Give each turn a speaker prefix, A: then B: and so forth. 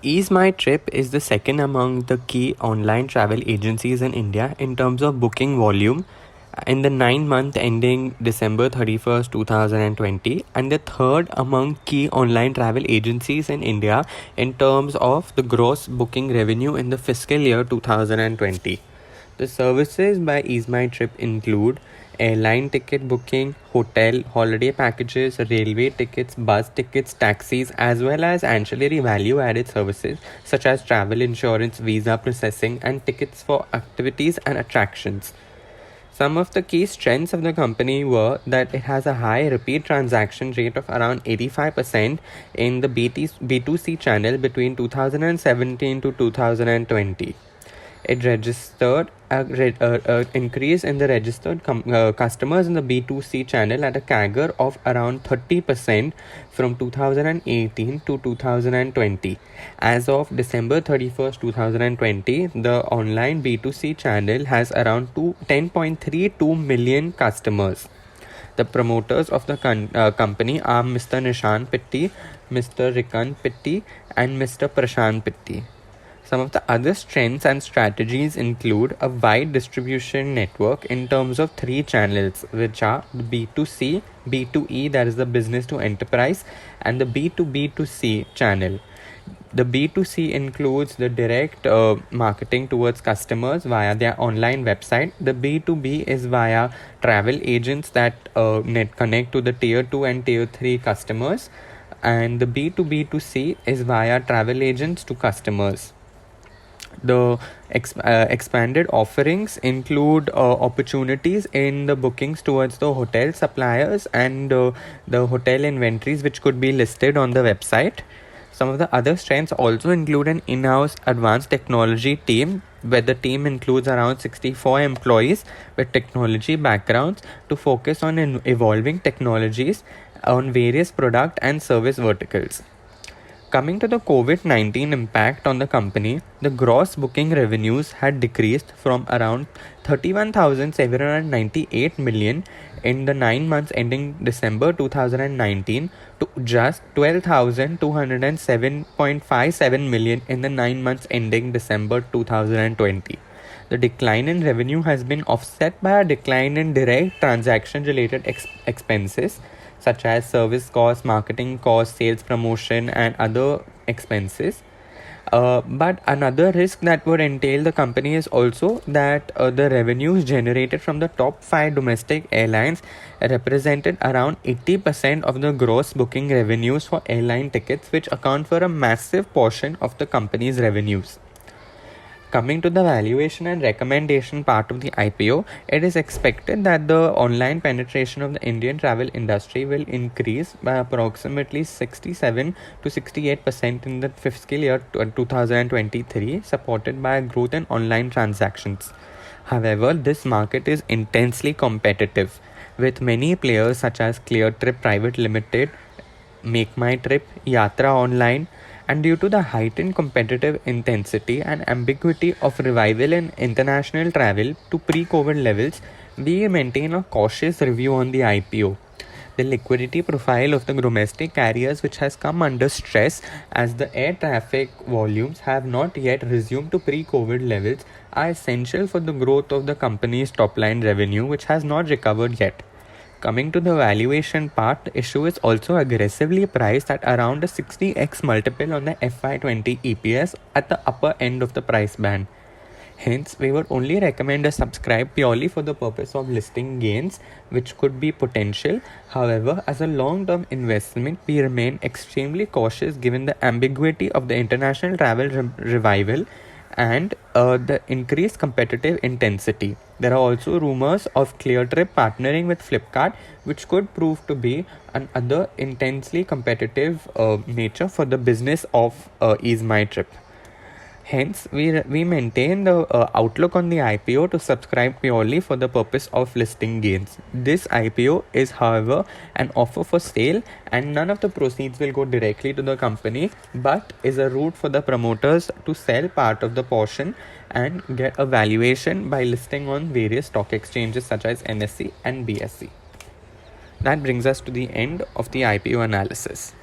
A: Ease My Trip is the second among the key online travel agencies in India in terms of booking volume in the 9 month ending December 31st, 2020, and the third among key online travel agencies in India in terms of the gross booking revenue in the fiscal year 2020. The services by Ease My Trip include airline ticket booking, hotel, holiday packages, railway tickets, bus tickets, taxis, as well as ancillary value-added services such as travel insurance, visa processing, and tickets for activities and attractions. Some of the key strengths of the company were that it has a high repeat transaction rate of around 85% in the B2C channel between 2017 to 2020. It registered a increase in the registered customers in the B2C channel at a CAGR of around 30% from 2018 to 2020. As of December 31st, 2020, the online B2C channel has around 10.32 million customers. The promoters of the company are Mr. Nishan Pitti, Mr. Rikan Pitti, and Mr. Prashant Pitti. Some of the other strengths and strategies include a wide distribution network in terms of three channels, which are the B2C, B2E, that is the business to enterprise, and the B2B2C channel. The B2C includes the direct marketing towards customers via their online website. The B2B is via travel agents that connect to the tier 2 and tier 3 customers. And the B2B2C is via travel agents to customers. The expanded offerings include opportunities in the bookings towards the hotel suppliers and the hotel inventories which could be listed on the website. Some of the other strengths also include an in-house advanced technology team, where the team includes around 64 employees with technology backgrounds to focus on evolving technologies on various product and service verticals. Coming to the COVID-19 impact on the company, the gross booking revenues had decreased from around 31,798 million in the 9 months ending December 2019 to just 12,207.57 million in the 9 months ending December 2020. The decline in revenue has been offset by a decline in direct transaction-related expenses, such as service costs, marketing costs, sales promotion, and other expenses. But another risk that would entail the company is also that the revenues generated from the top 5 domestic airlines represented around 80% of the gross booking revenues for airline tickets, which account for a massive portion of the company's revenues. Coming to the valuation and recommendation part of the IPO, it is expected that the online penetration of the Indian travel industry will increase by approximately 67 to 68% in the fiscal year 2023, supported by a growth in online transactions. However, this market is intensely competitive, with many players such as ClearTrip Private Limited, Make My Trip, Yatra Online, and due to the heightened competitive intensity and ambiguity of revival in international travel to pre-COVID levels, we maintain a cautious review on the IPO. The liquidity profile of the domestic carriers, which has come under stress as the air traffic volumes have not yet resumed to pre-COVID levels, are essential for the growth of the company's top-line revenue, which has not recovered yet. Coming to the valuation part, the issue is also aggressively priced at around a 60x multiple on the FY20 EPS at the upper end of the price band. Hence, we would only recommend a subscribe purely for the purpose of listing gains, which could be potential. However, as a long-term investment, we remain extremely cautious given the ambiguity of the international travel revival and the increased competitive intensity. There are also rumors of ClearTrip partnering with Flipkart, which could prove to be another intensely competitive nature for the business of Ease My Trip. Hence, we maintain the outlook on the IPO to subscribe purely for the purpose of listing gains. This IPO is, however, an offer for sale, and none of the proceeds will go directly to the company, but is a route for the promoters to sell part of the portion and get a valuation by listing on various stock exchanges such as NSE and BSE. That brings us to the end of the IPO analysis.